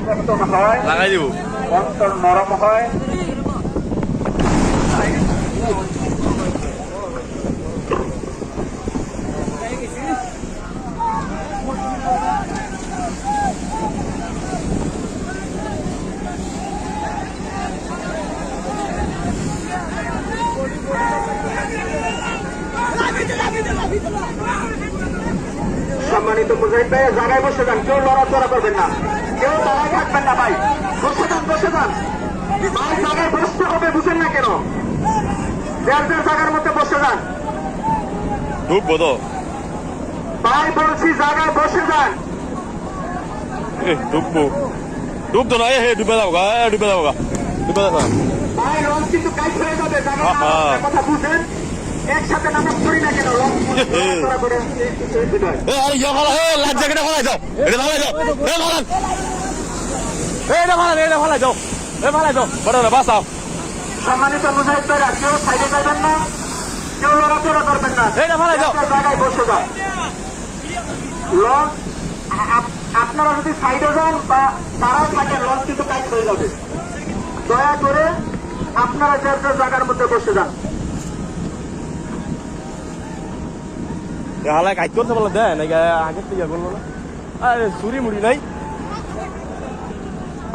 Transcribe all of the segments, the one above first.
পরিবর্তন হয়, লাগাই দিব, অন্তর নরম হয়। সম্মানিত মুজাহিদ ভাই, জায়গায় বসে যান, কেউ লড়াচড়া করবেন না, কেউ দাঁড়ায় থাকবেন না ভাই, বসে যান বসে যান ভাই, জায়গায় বসতে হবে, বুঝেন না কেন? যার যার জায়গার মধ্যে বসে যান ঢুকবো তো ভাই, বলছি জায়গায় বসে যান। ঢুকবো, ঢুকতো না, ডুবে যাবো গা, ডুবে যাবো গা, ডুবে যাবো। ভাই লঞ্চ কিন্তু কাজ হয়ে যাবে, জায়গায় কথা বুঝেন, একসাথে নামাজ পড়ি না কেন? লঞ্চ করে লাইফ জ্যাকেট ফলাই যাও, এটা ফলাই যাও, এটা ফলাই যাও, ফলাই যাও, বড় বাঁচাও। সম্মানিত মুজাহিদ ভাইরা, কেউ সাইডে যাবেন না, কেউ লড়াচড়া করবেন না, জায়গায় বসে যান। লঞ্চ আপনারা যদি সাইডে যান বা তারাও থাকেন, লঞ্চ কিন্তু কাজ হয়ে যাবে। দয়া করে আপনারা যার যার জায়গার মধ্যে বসে যান। হালায় কাজ করতে বলে দেয় নাকি আগের থেকে বললো না? আরে চুরি মুড়ি নাই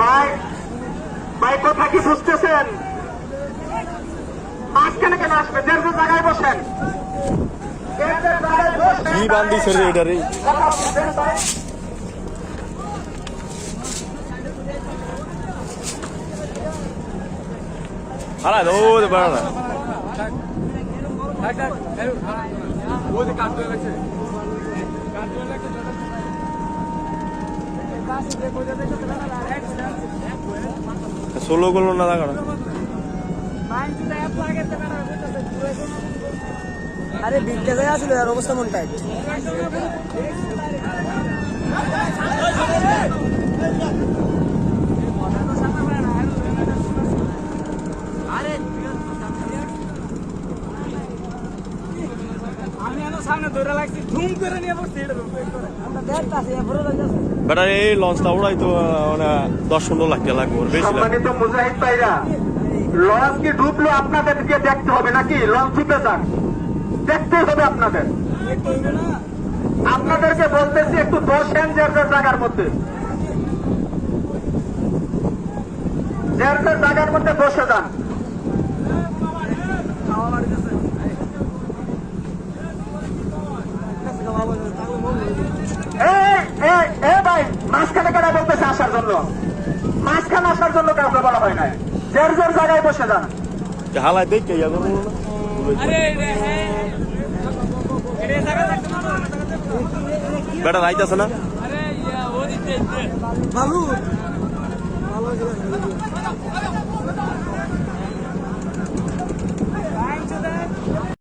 ভাই, ভাই কথা কি বুঝতেছেন? মাঝখানে কেন আসবে? যার যার জায়গায় বসেন, কি বান্ধিছে রে এটা রে। হারাই দো বেড়া না, ষোলো করলো না টাকা। আরে বিলটা যায় আসলে আর অবস্থা মন টাইট। বেটা এই লঞ্চটা উড়াই তো মানে 10-15 লাখ টাকা লাগবে, বেশি লাগবে। সম্মানিত মুজাহিদ ভাইরা, লঞ্চ কি ডুবলো আপনাদেরকে দেখতে হবে নাকি? লঞ্চ ডুবে যান, দেখতেই হবে আপনাদের। আপনাদেরকে বলতেছি একটু বসেন যার যার জায়গার মধ্যে, যার যার জায়গার মধ্যে বসে যান। ভাই মাঝখানে কেন বলতেছে আসার জন্য? মাঝখানে আসার জন্য কাউকে বলা হয় নাই, যার যার জায়গায় বসে যান। হালাই দেখে ইয়া করবো না, বেটা রাইতেছে না। ভালো